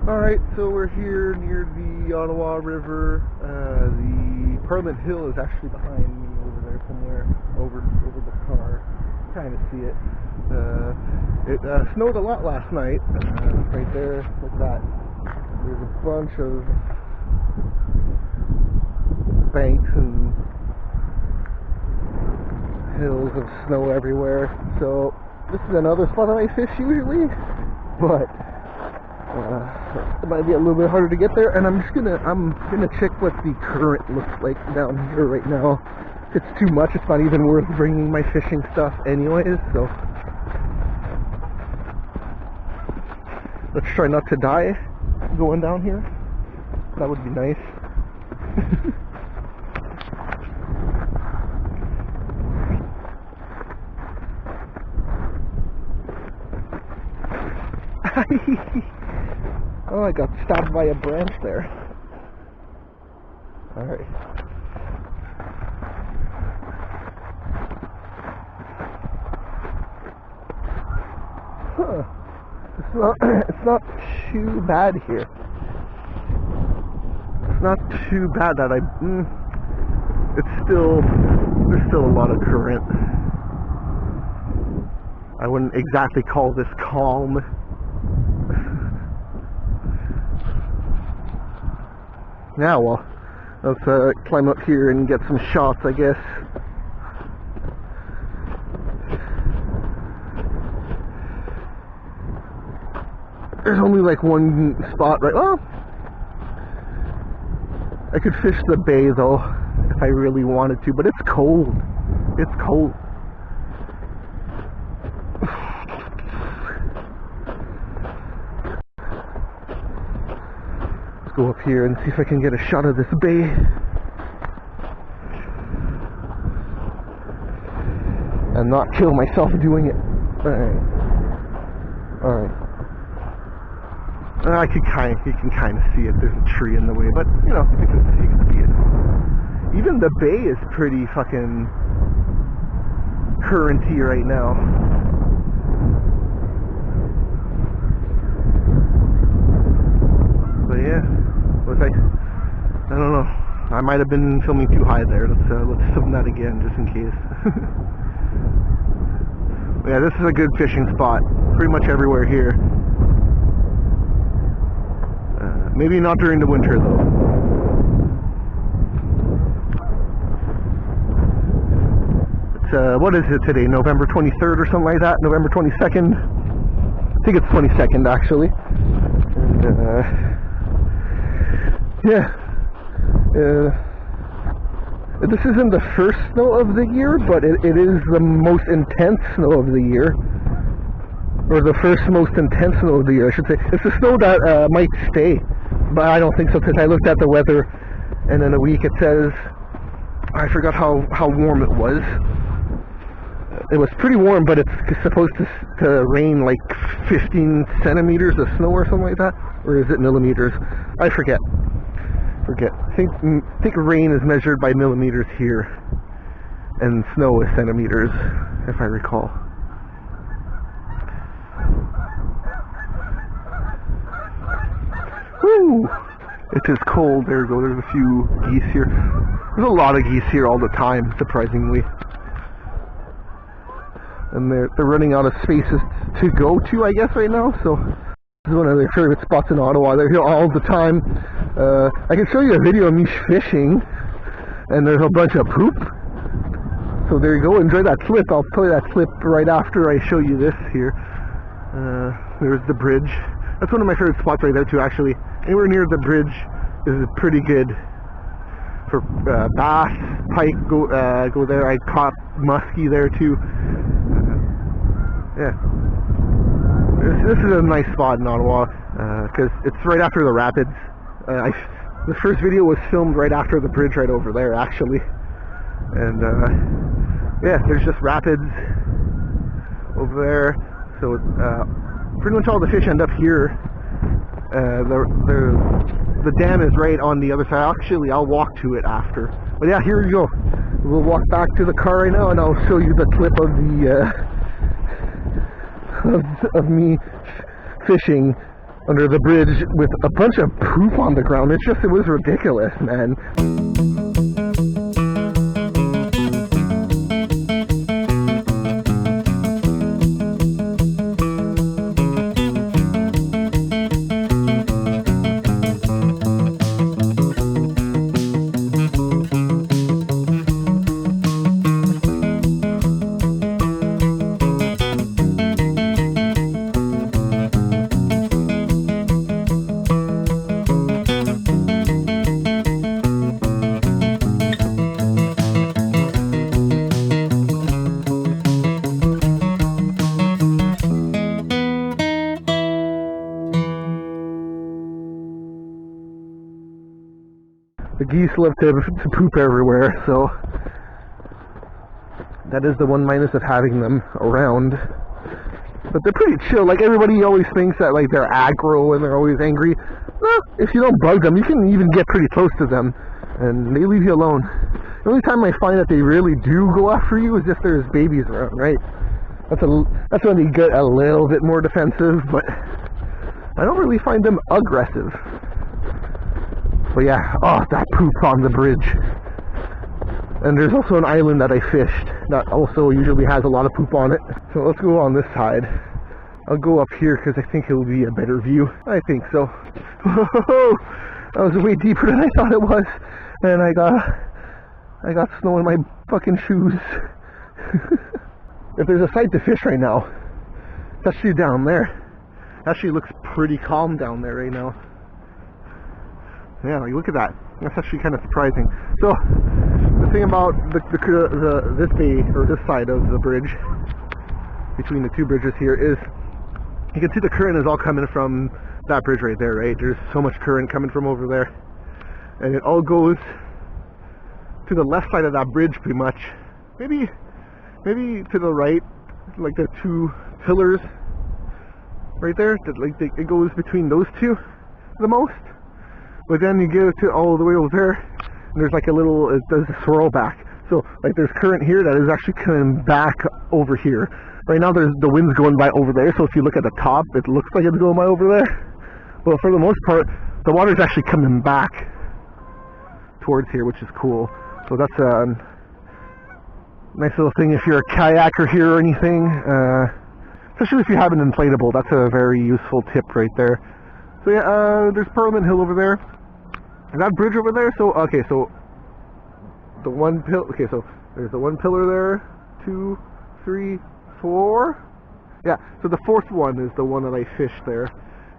Alright, so we're here near the Ottawa River. The Parliament Hill is actually behind me over there somewhere, over the car. Kind of see it. It snowed a lot last night. Right there, look at that. There's a bunch of banks and hills of snow everywhere. So this is another spot that I fish usually, but it might be a little bit harder to get there, and I'm gonna check what the current looks like down here right now. If it's too much, it's not even worth bringing my fishing stuff anyways, so let's try not to die going down here. That would be nice. Oh, I got stabbed by a branch there. Alright. Huh. It's not too bad here. It's not too bad that there's still a lot of current. I wouldn't exactly call this calm. Yeah, well, let's climb up here and get some shots, I guess. There's only like one spot right. Oh, I could fish the bay though if I really wanted to, but it's cold. It's cold. Go up here and see if I can get a shot of this bay. And not kill myself doing it. Alright. You can kind of see it. There's a tree in the way, but you know, you can see it. Even the bay is pretty fucking currenty right now. But yeah. I don't know. I might have been filming too high there. Let's film that again just in case. Yeah, this is a good fishing spot. Pretty much everywhere here. Maybe not during the winter though. It's what is it today? November 23rd or something like that? November 22nd? I think it's 22nd actually. And yeah, this isn't the first snow of the year, but it is the most intense snow of the year, or the first most intense snow of the year, I should say. It's the snow that might stay, but I don't think so, because I looked at the weather, and in a week it says, I forgot how warm it was. It was pretty warm, but it's supposed to rain like 15 centimeters of snow or something like that, or is it millimeters? I forget. I think rain is measured by millimeters here, and snow is centimeters, if I recall. Woo! It is cold. There we go. There's a few geese here. There's a lot of geese here all the time, surprisingly. And they're running out of spaces to go to, I guess, right now. So this is one of their favorite spots in Ottawa. They're here all the time. I can show you a video of me fishing, and there's a bunch of poop. So there you go. Enjoy that clip. I'll play that clip right after I show you this here. There's the bridge. That's one of my favorite spots right there too, actually. Anywhere near the bridge is pretty good for bass, pike. Go there. I caught muskie there too. Yeah. This is a nice spot in Ottawa, because it's right after the rapids. The first video was filmed right after the bridge right over there, actually. And yeah, there's just rapids over there. So pretty much all the fish end up here. The dam is right on the other side. Actually, I'll walk to it after. But yeah, here we go. We'll walk back to the car right now, and I'll show you the clip of the of me fishing under the bridge with a bunch of poop on the ground. It was ridiculous, man. The geese love to poop everywhere, so that is the one minus of having them around. But they're pretty chill. Like, everybody always thinks that like they're aggro and they're always angry. Well, if you don't bug them, you can even get pretty close to them, and they leave you alone. The only time I find that they really do go after you is if there's babies around, right? That's when they get a little bit more defensive, but I don't really find them aggressive. But yeah, oh, that poop on the bridge. And there's also an island that I fished that also usually has a lot of poop on it. So let's go on this side. I'll go up here because I think it will be a better view. I think so. Whoa, that was way deeper than I thought it was. And I got snow in my fucking shoes. If there's a sight to fish right now, it's actually down there. Actually looks pretty calm down there right now. Yeah, like, look at that. That's actually kind of surprising. So, the thing about this bay, or this side of the bridge, between the two bridges here, is you can see the current is all coming from that bridge right there, right? There's so much current coming from over there. And it all goes to the left side of that bridge, pretty much. Maybe to the right, like the two pillars right there. It goes between those two the most. But then you get to all the way over there, and there's like a little, it does a swirl back. So like there's current here that is actually coming back over here. Right now the wind's going by over there, so if you look at the top, it looks like it's going by over there. But for the most part, the water's actually coming back towards here, which is cool. So that's a nice little thing if you're a kayaker here or anything. Especially if you have an inflatable, that's a very useful tip right there. So yeah, there's Parliament Hill over there. And that bridge over there, so there's the one pillar there, 2, 3, 4. Yeah, so the fourth one is the one that I fished there,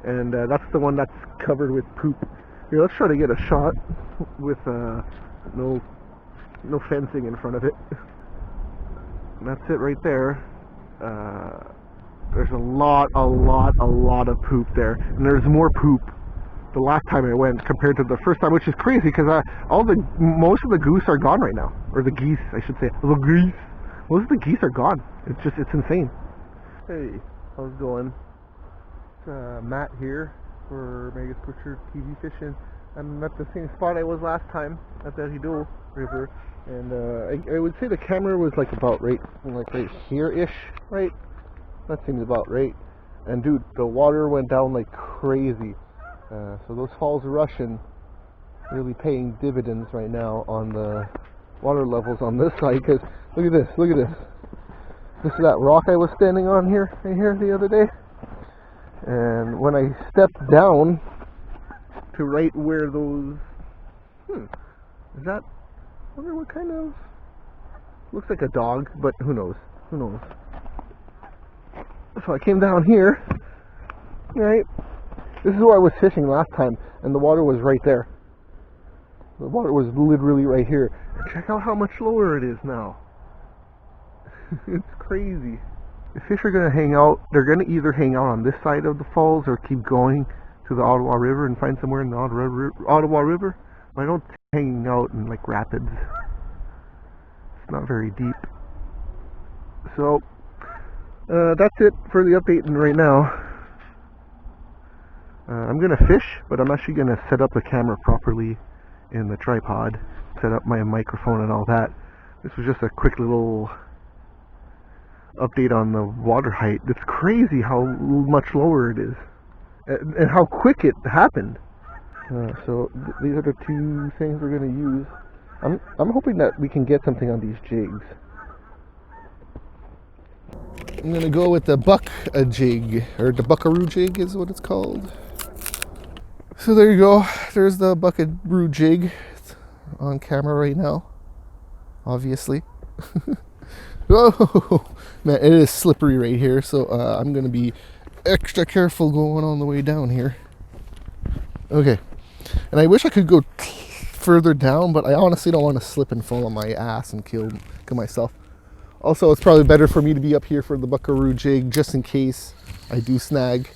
and that's the one that's covered with poop. Here, let's try to get a shot with no fencing in front of it. And that's it right there. There's a lot of poop there, and there's more poop the last time I went compared to the first time, which is crazy because most of the goose are gone right now, or the geese, I should say. The geese. Most of the geese are gone. It's insane. Hey, how's it going? It's Matt here for Megascorcher TV Fishing. I'm at the same spot I was last time at the Rideau River, and I would say the camera was like about right here-ish, right? That seems about right. And dude, the water went down like crazy. So those falls are Russian, really paying dividends right now on the water levels on this side. Because look at this. This is that rock I was standing on right here the other day. And when I stepped down to right where those, is that? I wonder what kind of. Looks like a dog, but who knows? So I came down here, right? This is where I was fishing last time, and the water was right there. The water was literally right here. And check out how much lower it is now. It's crazy. The fish are going to hang out. They're going to either hang out on this side of the falls or keep going to the Ottawa River and find somewhere in the Ottawa River. But I don't see hanging out in like rapids. It's not very deep. So that's it for the update right now. I'm going to fish, but I'm actually going to set up the camera properly in the tripod, set up my microphone and all that. This was just a quick little update on the water height. It's crazy how much lower it is. and how quick it happened. So these are the two things we're going to use. I'm hoping that we can get something on these jigs. I'm going to go with the buck jig, or the buckaroo jig is what it's called. So there you go. There's the buckaroo jig. It's on camera right now, obviously. Whoa, man, it is slippery right here, so I'm going to be extra careful going on the way down here. Okay, and I wish I could go further down, but I honestly don't want to slip and fall on my ass and kill myself. Also, it's probably better for me to be up here for the buckaroo jig, just in case I do snag.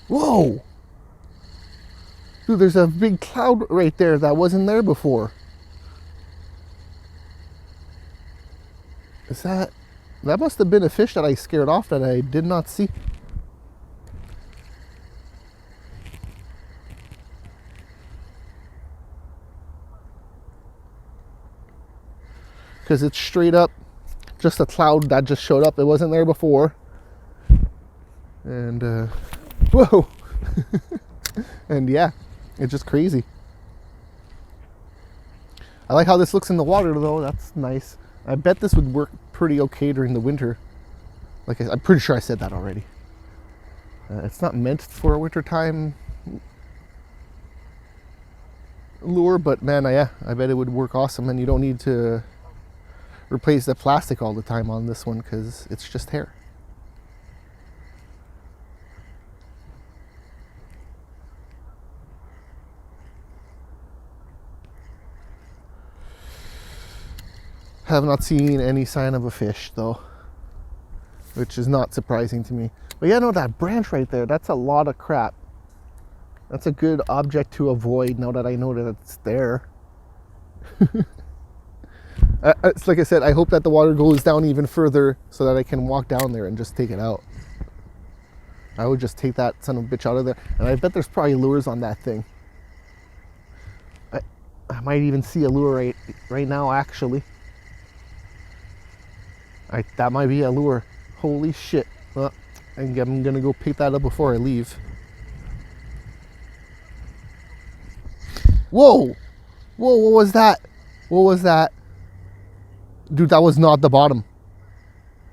Whoa! Dude, there's a big cloud right there that wasn't there before. Is that must have been a fish that I scared off that I did not see. Because it's straight up just a cloud that just showed up. It wasn't there before. And, whoa. And yeah, it's just crazy. I like how this looks in the water though. That's nice. I bet this would work pretty okay during the winter. Like I'm pretty sure I said that already. It's not meant for a wintertime lure, but man, yeah, I bet it would work awesome, and you don't need to replace the plastic all the time on this one because it's just hair. Have not seen any sign of a fish though, which is not surprising to me. But yeah, no, that branch right there, that's a lot of crap. That's a good object to avoid now that I know that it's there. It's like I said, I hope that the water goes down even further so that I can walk down there and just take it out. I would just take that son of a bitch out of there. And I bet there's probably lures on that thing. I might even see a lure right now, actually. That might be a lure. Holy shit. Well, I'm gonna go pick that up before I leave. Whoa! Whoa, what was that? What was that? Dude, that was not the bottom.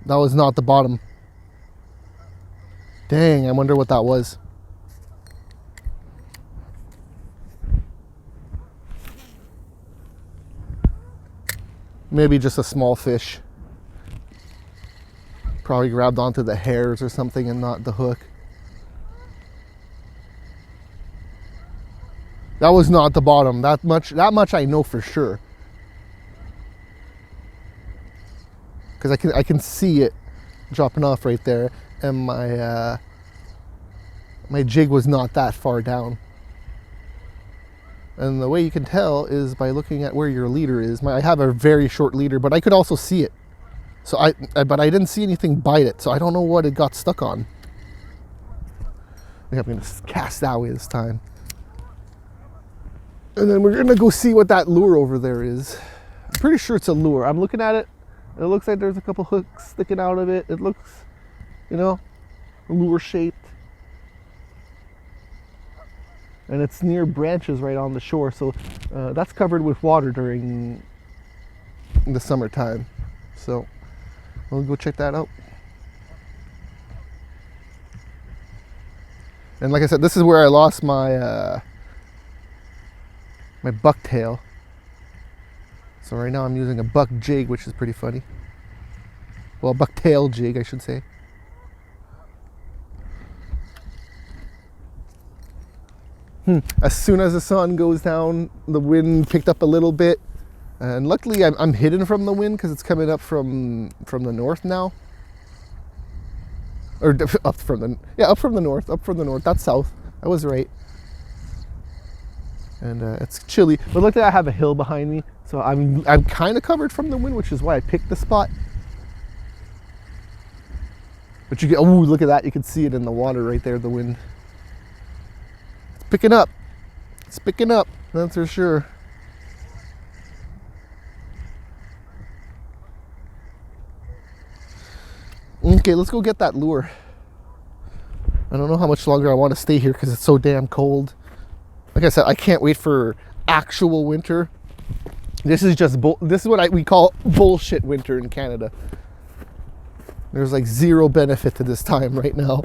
That was not the bottom. Dang, I wonder what that was. Maybe just a small fish. Probably grabbed onto the hairs or something and not the hook. That was not the bottom. That much I know for sure. Because I can see it dropping off right there, and my jig was not that far down. And the way you can tell is by looking at where your leader is. I have a very short leader, but I could also see it. So but I didn't see anything bite it, so I don't know what it got stuck on. I think I'm gonna cast that way this time. And then we're gonna go see what that lure over there is. I'm pretty sure it's a lure. I'm looking at it. It looks like there's a couple hooks sticking out of it. It looks, lure shaped. And it's near branches right on the shore, so that's covered with water during the summertime. So we'll go check that out. And like I said, this is where I lost my my bucktail. So right now I'm using a buck jig, which is pretty funny. Well, bucktail jig, I should say. As soon as the sun goes down, the wind picked up a little bit. And luckily I'm hidden from the wind because it's coming up from the north now. Or up from the north. That's south. I was right. And it's chilly. But look, I have a hill behind me, so I'm kind of covered from the wind, which is why I picked the spot. But you get, oh, look at that! You can see it in the water right there. The wind. It's picking up. It's picking up. That's for sure. Okay, let's go get that lure. I don't know how much longer I want to stay here because it's so damn cold. Like I said, I can't wait for actual winter. This is just this is what we call bullshit winter in Canada. There's like zero benefit to this time right now.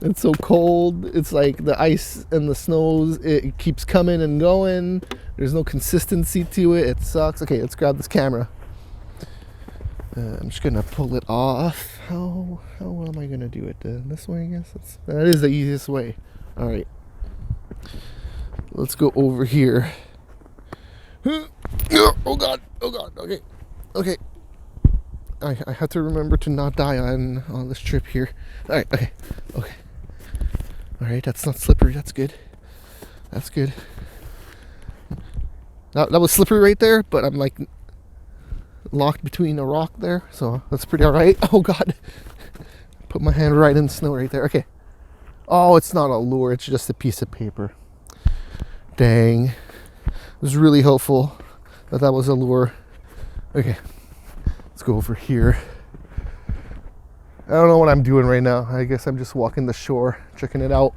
It's so cold. It's like the ice and the snows, it keeps coming and going. There's no consistency to it. It sucks. Okay, let's grab this camera. I'm just gonna pull it off. How am I gonna do it? This way, I guess. That is the easiest way. All right. Let's go over here. Oh God. Okay. I have to remember to not die on this trip here. All right. Okay. All right. That's not slippery. That's good. That was slippery right there, but I'm like locked between a rock there, so that's pretty all right. Oh God. Put my hand right in the snow right there. Okay. Oh, it's not a lure. It's just a piece of paper. Dang. It was really helpful that was a lure. Okay. Let's go over here. I don't know what I'm doing right now. I guess I'm just walking the shore, checking it out.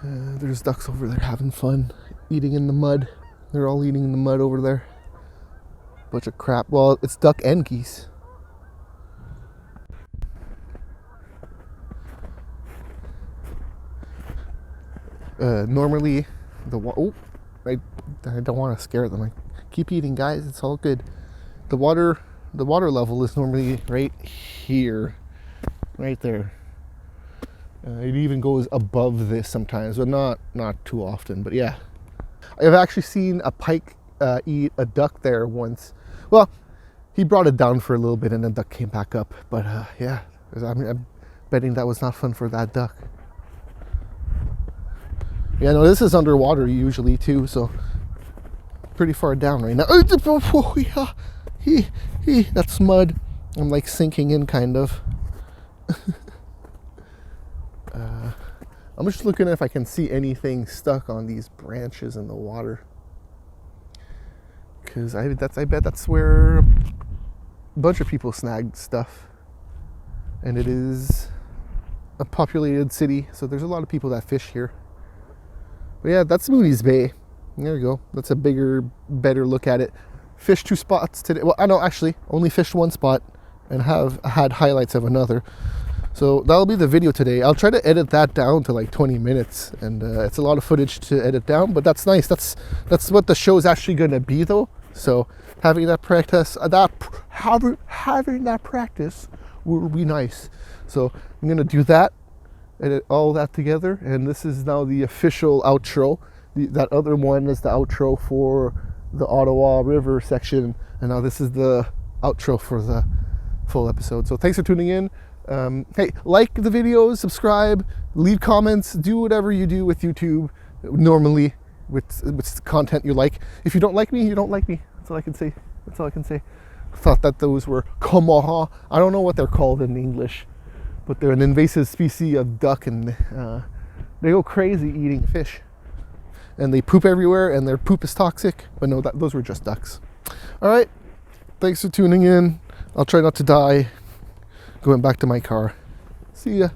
There's ducks over there having fun, eating in the mud. They're all eating in the mud over there. Bunch of crap. Well, it's duck and geese. Normally, I don't want to scare them. I keep eating, guys. It's all good. The water level is normally right here, right there. It even goes above this sometimes, but not too often. But yeah, I've actually seen a pike eat a duck there once. Well, he brought it down for a little bit, and the duck came back up. But yeah, I'm betting that was not fun for that duck. Yeah, no, this is underwater usually too, so pretty far down right now. That's mud. I'm like sinking in, kind of. I'm just looking if I can see anything stuck on these branches in the water, because I bet that's where a bunch of people snagged stuff, and it is a populated city, so there's a lot of people that fish here. But yeah, that's Mooney's Bay. There you go. That's a bigger, better look at it. Fished 2 spots today. Well, I know, actually, only fished 1 spot and have had highlights of another. So that'll be the video today. I'll try to edit that down to like 20 minutes, and it's a lot of footage to edit down, but that's nice. That's what the show's actually going to be, though. So having that practice, having that practice will be nice. So I'm going to do that. Edit all that together, and this is now the official outro. That other one is the outro for the Ottawa River section, and now this is the outro for the full episode. So thanks for tuning in. Hey, like the videos, subscribe, leave comments, do whatever you do with YouTube normally with content you like. If you don't like me, you don't like me. That's all I can say. I thought that those were kamaha. I don't know what they're called in English, but they're an invasive species of duck, and they go crazy eating fish. And they poop everywhere, and their poop is toxic. But no, those were just ducks. All right. Thanks for tuning in. I'll try not to die. Going back to my car. See ya.